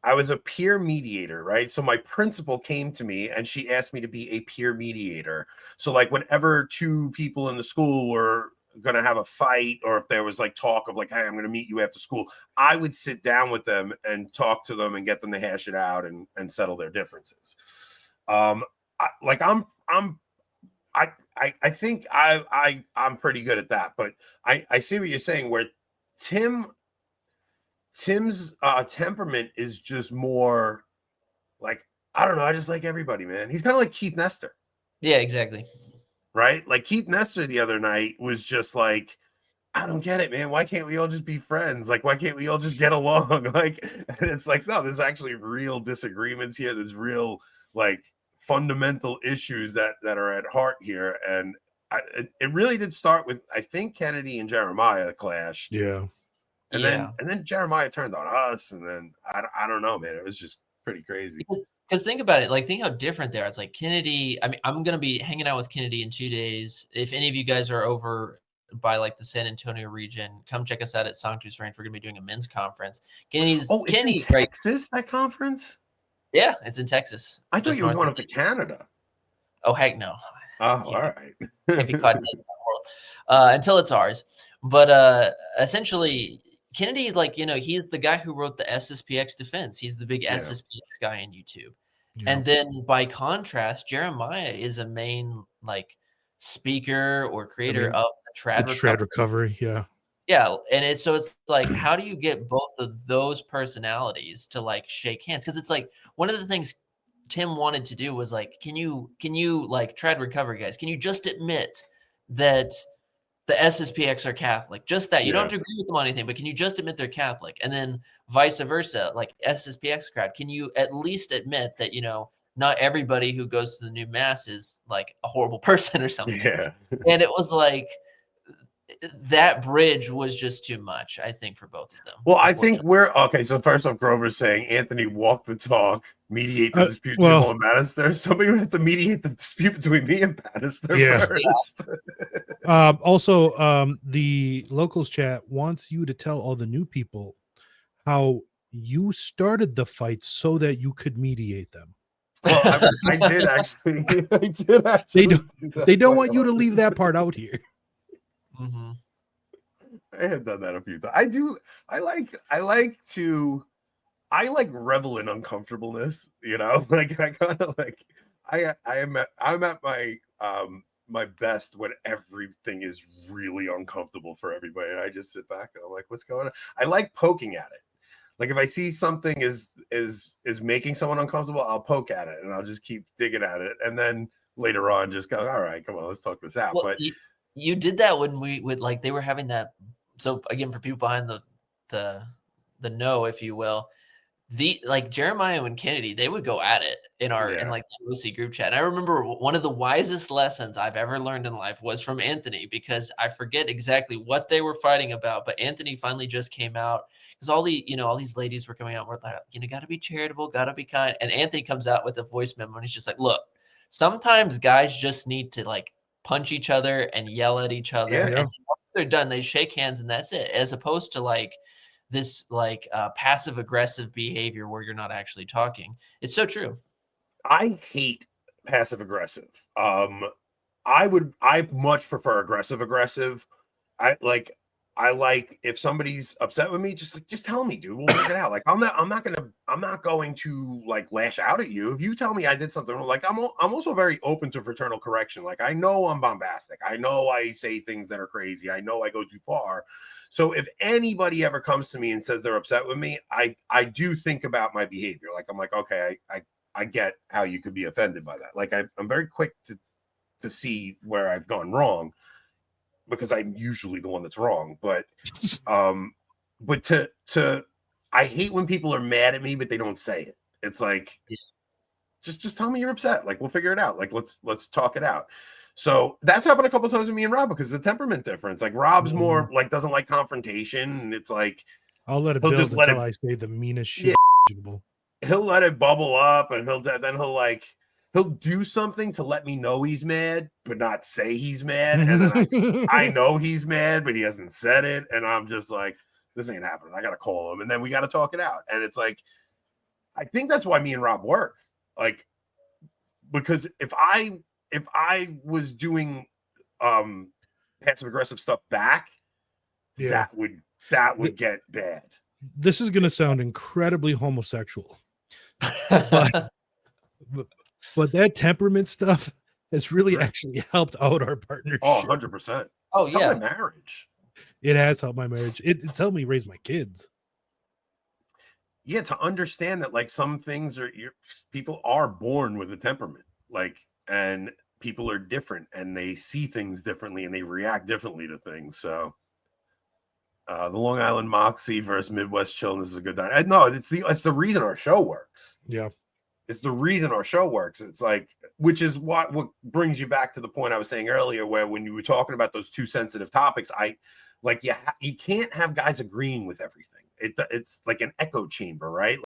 I was a peer mediator, right? So my principal came to me and she asked me to be a peer mediator. So like whenever two people in the school were going to have a fight, or if there was like talk of like, hey, I'm going to meet you after school, I would sit down with them and talk to them and get them to hash it out and settle their differences. I think I'm pretty good at that, but I see what you're saying where Tim's temperament is just more like, I don't know, I just like everybody, man. He's kind of like Keith Nestor. Yeah, exactly. Right? Like Keith Nestor the other night was just like, I don't get it, man. Why can't we all just be friends? Like, why can't we all just get along? Like, and it's like, no, there's actually real disagreements here. There's real like fundamental issues that are at heart here. And it really did start with, I think Kennedy and Jeremiah clashed. Yeah. And then Jeremiah turned on us, and then I don't know, man. It was just pretty crazy. Because think about it, like think how different they are. It's like Kennedy. I mean, I'm gonna be hanging out with Kennedy in 2 days. If any of you guys are over by like the San Antonio region, come check us out at Sanctus Range. We're gonna be doing a men's conference. It's in Texas, that conference? Yeah, it's in Texas. I thought you were going up to Canada. Oh heck no. Oh, all right. Can't be caught in that world until it's ours. But essentially, Kennedy, like, you know, he's the guy who wrote the SSPX defense. He's the big SSPX guy on YouTube. Yeah. And then by contrast, Jeremiah is a main like speaker or creator of the trad recovery. Yeah. Yeah. And it's like, how do you get both of those personalities to like shake hands? Because it's like one of the things Tim wanted to do was like, can you like trad recovery guys, can you just admit that the SSPX are Catholic? Just that. You don't have to agree with them on anything, but can you just admit they're Catholic? And then vice versa, like SSPX crowd, can you at least admit that, you know, not everybody who goes to the new mass is like a horrible person or something? Yeah. And it was like, that bridge was just too much, I think, for both of them. Well, I think so first off, Grover's saying Anthony walk the talk, mediate the dispute between Paul and Bannister. Somebody would have to mediate the dispute between me and Bannister first. Also, the locals chat wants you to tell all the new people how you started the fight so that you could mediate them. Well, I did actually. They don't want you to leave that part out here. Mm-hmm. I have done that a few times. I like revel in uncomfortableness, you know. Like I kind of like I'm at my my best when everything is really uncomfortable for everybody, and I just sit back and I'm like, what's going on? I like poking at it. Like if I see something is making someone uncomfortable, I'll poke at it and I'll just keep digging at it, and then later on just go, all right, come on, let's talk this out. But you did that when we would like they were having that. So again, for people behind the know, if you will, the like Jeremiah and Kennedy, they would go at it in like the Lucy group chat. And I remember one of the wisest lessons I've ever learned in life was from Anthony, because I forget exactly what they were fighting about, but Anthony finally just came out because all these ladies were coming out. We're like, you know, got to be charitable, got to be kind. And Anthony comes out with a voice memo and he's just like, look, sometimes guys just need to like punch each other and yell at each other. Yeah. And once they're done, they shake hands and that's it. As opposed to like this like passive aggressive behavior where you're not actually talking. It's so true. I hate passive aggressive. I much prefer aggressive. I like if somebody's upset with me, just tell me, dude. We'll work it out. Like I'm not going to like lash out at you. If you tell me I did something wrong, like I'm also very open to fraternal correction. Like I know I'm bombastic. I know I say things that are crazy. I know I go too far. So if anybody ever comes to me and says they're upset with me, I do think about my behavior. Like I'm like, okay, I get how you could be offended by that. Like I'm very quick to see where I've gone wrong, because I'm usually the one that's wrong. But I hate when people are mad at me, but they don't say it. It's like, just tell me you're upset. Like, we'll figure it out. Like, let's talk it out. So that's happened a couple of times with me and Rob, because the temperament difference. Like Rob's more like, doesn't like confrontation. And it's like, I'll let it build until I say the meanest shit. Yeah, he'll let it bubble up, and he'll do something to let me know he's mad, but not say he's mad. And then I know he's mad, but he hasn't said it. And I'm just like, this ain't happening. I got to call him. And then we got to talk it out. And it's like, I think that's why me and Rob work. Like, because if I was doing passive aggressive stuff back, Yeah. that would get bad. This is going to sound incredibly homosexual, but that temperament stuff has really actually helped out our partnership. Oh, 100%. Oh, it's yeah. helped my marriage. It has helped my marriage. It's helped me raise my kids. Yeah, to understand that like some things people are born with a temperament, like, and people are different and they see things differently and they react differently to things. So the Long Island Moxie versus Midwest Chillness is a good time. No, it's the reason our show works. Yeah. It's the reason our show works. It's like, which is what brings you back to the point I was saying earlier, where when you were talking about those two sensitive topics, you can't have guys agreeing with everything. It's like an echo chamber, right?